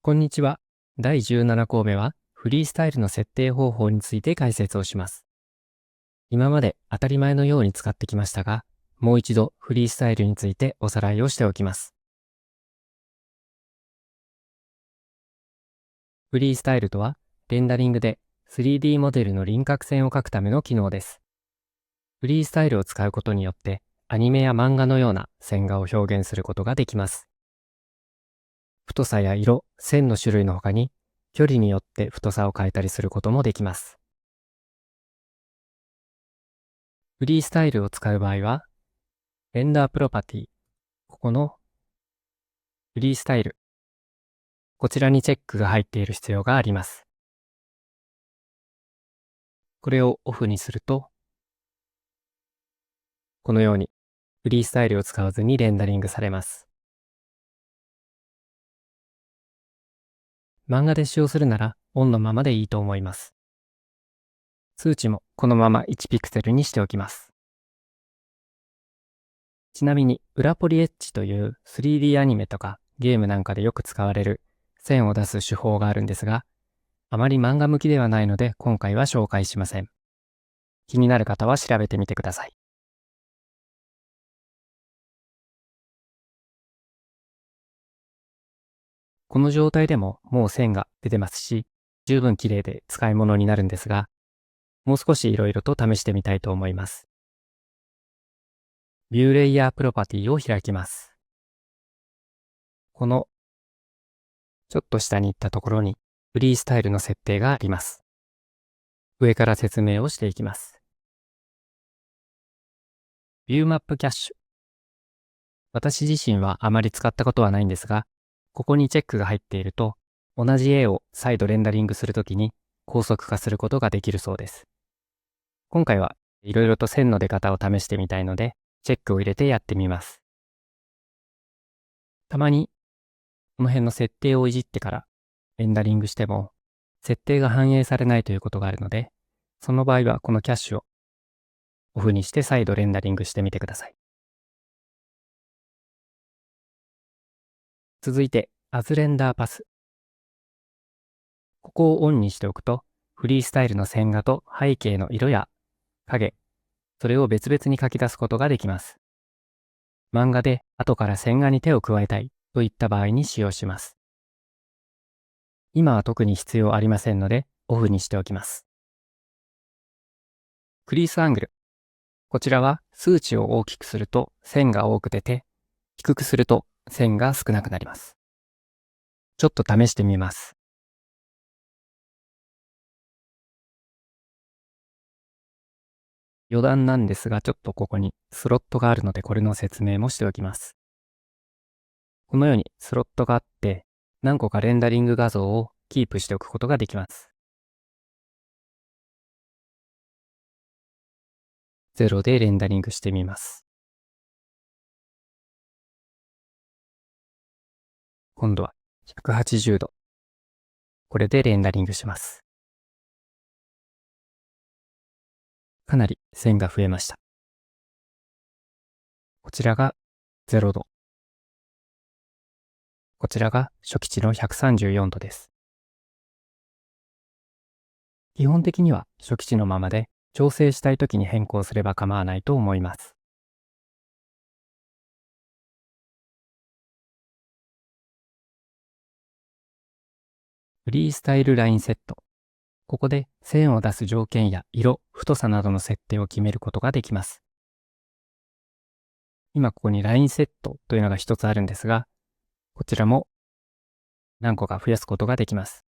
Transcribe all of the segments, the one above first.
こんにちは。第17項目はフリースタイルの設定方法について解説をします。今まで当たり前のように使ってきましたが、もう一度フリースタイルについておさらいをしておきます。フリースタイルとは、レンダリングで 3D モデルの輪郭線を描くための機能です。フリースタイルを使うことによって、アニメや漫画のような線画を表現することができます。太さや色、線の種類の他に、距離によって太さを変えたりすることもできます。フリースタイルを使う場合は、レンダープロパティ、ここのフリースタイル、こちらにチェックが入っている必要があります。これをオフにすると、このようにフリースタイルを使わずにレンダリングされます。漫画で使用するならオンのままでいいと思います。数値もこのまま1ピクセルにしておきます。ちなみに裏ポリエッジという 3D アニメとかゲームなんかでよく使われる線を出す手法があるんですが、あまり漫画向きではないので今回は紹介しません。気になる方は調べてみてください。この状態でももう線が出てますし、十分綺麗で使い物になるんですが、もう少し色々と試してみたいと思います。ビューレイヤープロパティを開きます。このちょっと下に行ったところにフリースタイルの設定があります。上から説明をしていきます。ビューマップキャッシュ。私自身はあまり使ったことはないんですが、ここにチェックが入っていると、同じ絵を再度レンダリングするときに高速化することができるそうです。今回はいろいろと線の出方を試してみたいので、チェックを入れてやってみます。たまに、この辺の設定をいじってからレンダリングしても、設定が反映されないということがあるので、その場合はこのキャッシュをオフにして再度レンダリングしてみてください。続いて、アズレンダーパス。ここをオンにしておくと、フリースタイルの線画と背景の色や影、それを別々に書き出すことができます。漫画で後から線画に手を加えたいといった場合に使用します。今は特に必要ありませんので、オフにしておきます。クリースアングル。こちらは数値を大きくすると線が多く出て、低くすると線が少なくなります。ちょっと試してみます。余談なんですが、ちょっとここにスロットがあるのでこれの説明もしておきます。このようにスロットがあって、何個かレンダリング画像をキープしておくことができます。0でレンダリングしてみます。今度は180度。これでレンダリングします。かなり線が増えました。こちらが0度。こちらが初期値の134度です。基本的には初期値のままで調整したいときに変更すれば構わないと思います。フリースタイルラインセット。ここで線を出す条件や色、太さなどの設定を決めることができます。今ここにラインセットというのが一つあるんですが、こちらも何個か増やすことができます。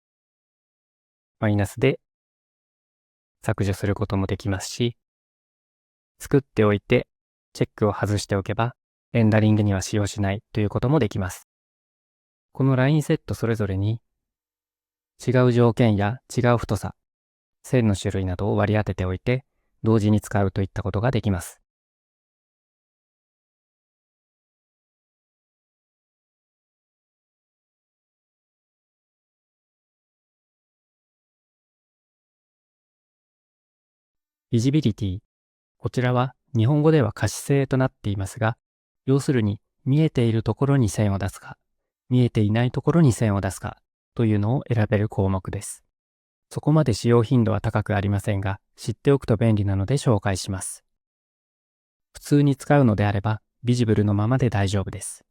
マイナスで削除することもできますし、作っておいてチェックを外しておけばレンダリングには使用しないということもできます。このラインセットそれぞれに違う条件や違う太さ、線の種類などを割り当てておいて同時に使うといったことができます。ビジビリティ。こちらは日本語では可視性となっていますが、要するに見えているところに線を出すか、見えていないところに線を出すかというのを選べる項目です。そこまで使用頻度は高くありませんが、知っておくと便利なので紹介します。普通に使うのであれば、ビジブルのままで大丈夫です。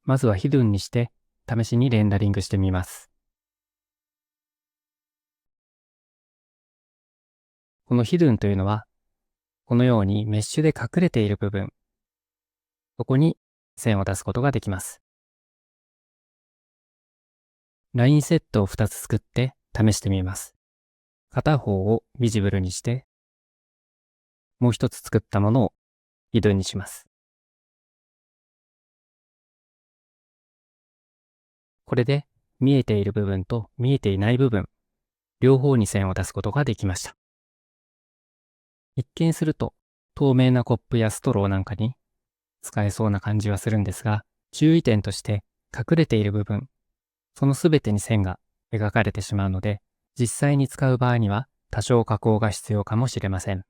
まずはヒドゥンにして、試しにレンダリングしてみます。このヒドゥンというのは、このようにメッシュで隠れている部分、そこに線を出すことができます。ラインセットを2つ作って試してみます。片方をビジブルにして、もう一つ作ったものをヒドゥンにします。これで見えている部分と見えていない部分、両方に線を出すことができました。一見すると透明なコップやストローなんかに使えそうな感じはするんですが、注意点として隠れている部分、そのすべてに線が描かれてしまうので、実際に使う場合には多少加工が必要かもしれません。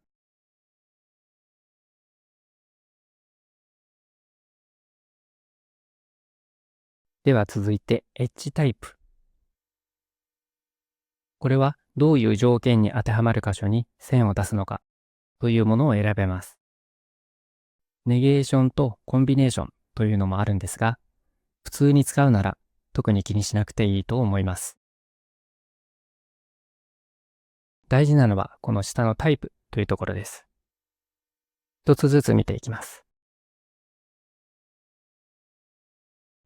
では続いてエッジタイプ。これはどういう条件に当てはまる箇所に線を出すのかというものを選べます。ネゲーションとコンビネーションというのもあるんですが、普通に使うなら特に気にしなくていいと思います。大事なのはこの下のタイプというところです。一つずつ見ていきます。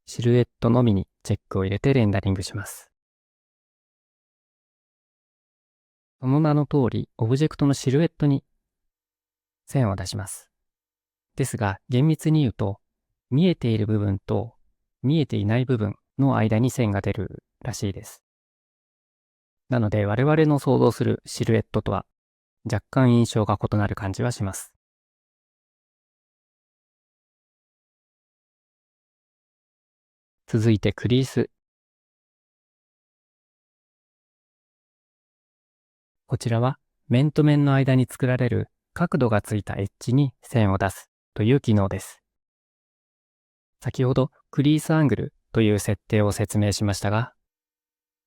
シルエットのみにチェックを入れてレンダリングします。その名の通り、オブジェクトのシルエットに線を出します。ですが、厳密に言うと、見えている部分と見えていない部分の間に線が出るらしいです。なので、我々の想像するシルエットとは若干印象が異なる感じはします。続いてクリース。こちらは面と面の間に作られる角度がついたエッジに線を出すという機能です。先ほどクリースアングルという設定を説明しましたが、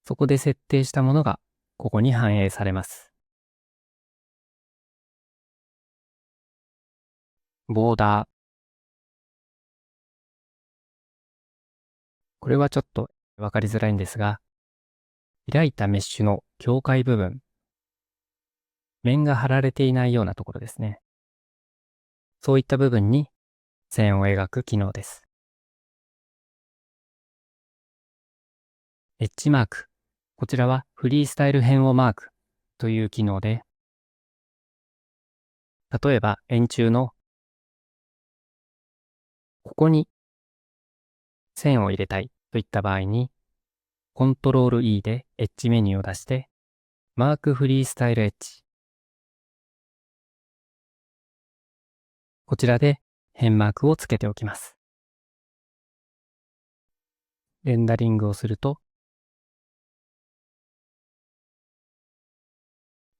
そこで設定したものがここに反映されます。ボーダー。これはちょっとわかりづらいんですが、開いたメッシュの境界部分、面が貼られていないようなところですね。そういった部分に線を描く機能です。エッジマーク。こちらはフリースタイル変をマークという機能で、例えば円柱のここに線を入れたいといった場合に、コントロール E でエッジメニューを出して、マークフリースタイルエッジ。こちらで変マークをつけておきます。レンダリングをすると、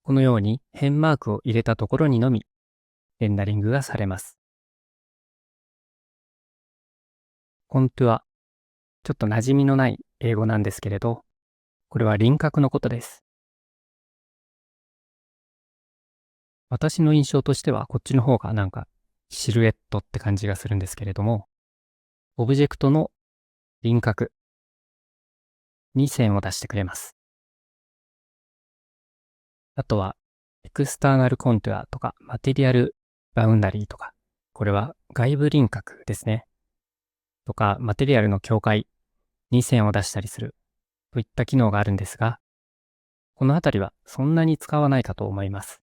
このように変マークを入れたところにのみレンダリングがされます。コントゥア。ちょっと馴染みのない英語なんですけれど、これは輪郭のことです。私の印象としてはこっちの方がなんかシルエットって感じがするんですけれども、オブジェクトの輪郭に線を出してくれます。あとは、エクスターナルコントゥアとか、マテリアルバウンダリーとか、これは外部輪郭ですね。とか、マテリアルの境界に線を出したりするといった機能があるんですが、このあたりはそんなに使わないかと思います。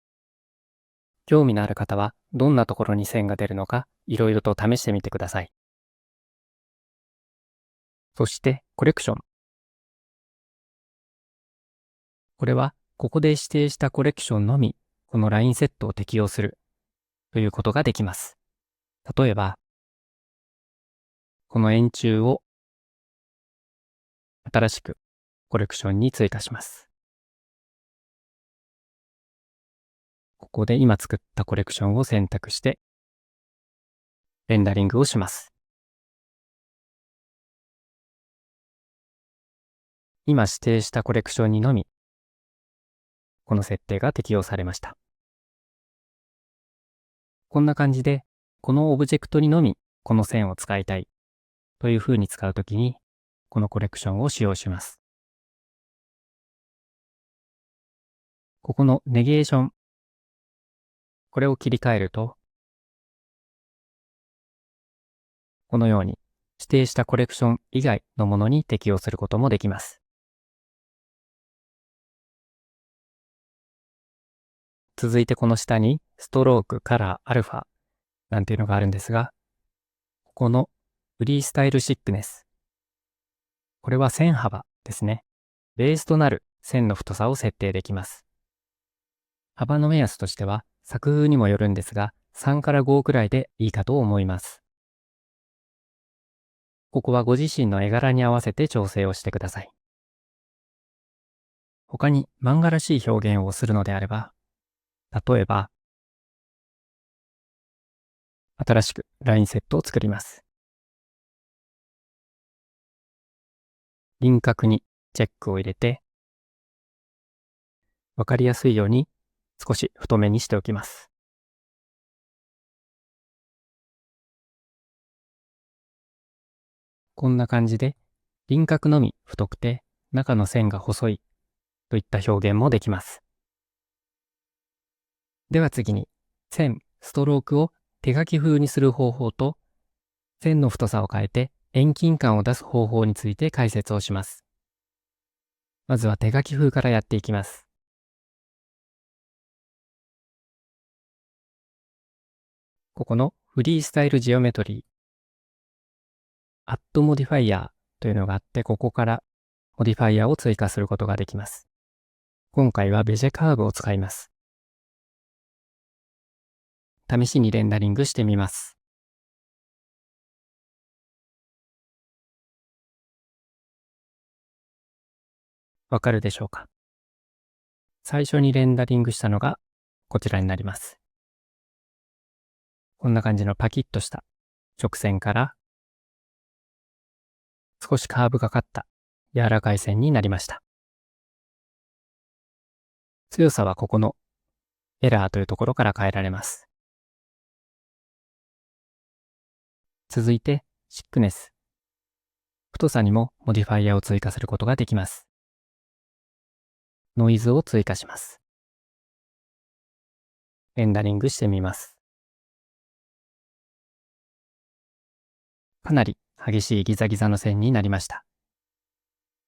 興味のある方は、どんなところに線が出るのか、いろいろと試してみてください。そして、コレクション。これは、ここで指定したコレクションのみ、このラインセットを適用するということができます。例えば、この円柱を新しくコレクションに追加します。ここで今作ったコレクションを選択して、レンダリングをします。今指定したコレクションにのみ、この設定が適用されました。こんな感じで、このオブジェクトにのみこの線を使いたいという風に使うときに、このコレクションを使用します。ここのネゲーション、これを切り替えると、このように指定したコレクション以外のものに適用することもできます。続いてこの下にストローク、カラー、アルファなんていうのがあるんですが、ここのフリースタイルシックネス。これは線幅ですね。ベースとなる線の太さを設定できます。幅の目安としては作風にもよるんですが、3から5くらいでいいかと思います。ここはご自身の絵柄に合わせて調整をしてください。他に漫画らしい表現をするのであれば、例えば、新しくラインセットを作ります。輪郭にチェックを入れて、わかりやすいように少し太めにしておきます。こんな感じで、輪郭のみ太くて中の線が細いといった表現もできます。では次に、線、ストロークを手書き風にする方法と、線の太さを変えて遠近感を出す方法について解説をします。まずは手書き風からやっていきます。ここのフリースタイルジオメトリー、アッドモディファイヤーというのがあって、ここからモディファイヤーを追加することができます。今回はベジェカーブを使います。試しにレンダリングしてみます。わかるでしょうか？最初にレンダリングしたのがこちらになります。こんな感じのパキッとした直線から少しカーブがかった柔らかい線になりました。強さはここのエラーというところから変えられます。続いてシックネス。太さにもモディファイアを追加することができます。ノイズを追加します。レンダリングしてみます。かなり激しいギザギザの線になりました。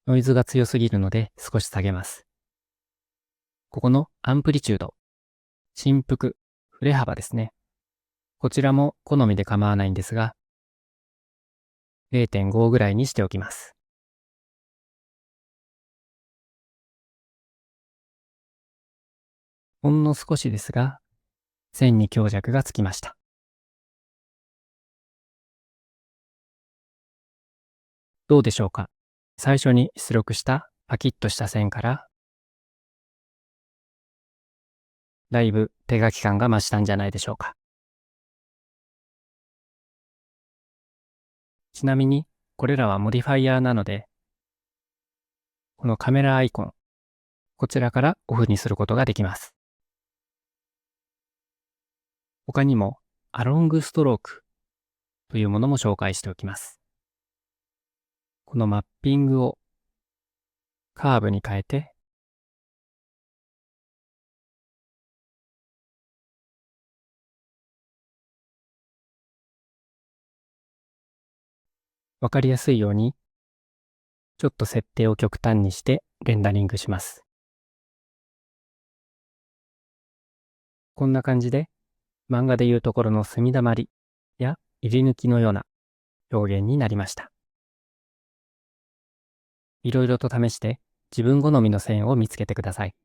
ノイズが強すぎるので少し下げます。ここのアンプリチュード、振幅、振れ幅ですね。こちらも好みで構わないんですが、0.5 ぐらいにしておきます。ほんの少しですが、線に強弱がつきました。どうでしょうか？最初に出力したパキッとした線から、だいぶ手書き感が増したんじゃないでしょうか。ちなみに、これらはモディファイヤーなので、このカメラアイコン、こちらからオフにすることができます。他にも、アロングストロークというものも紹介しておきます。このマッピングをカーブに変えて、わかりやすいように、ちょっと設定を極端にしてレンダリングします。こんな感じで、漫画でいうところの墨だまりや入り抜きのような表現になりました。いろいろと試して自分好みの線を見つけてください。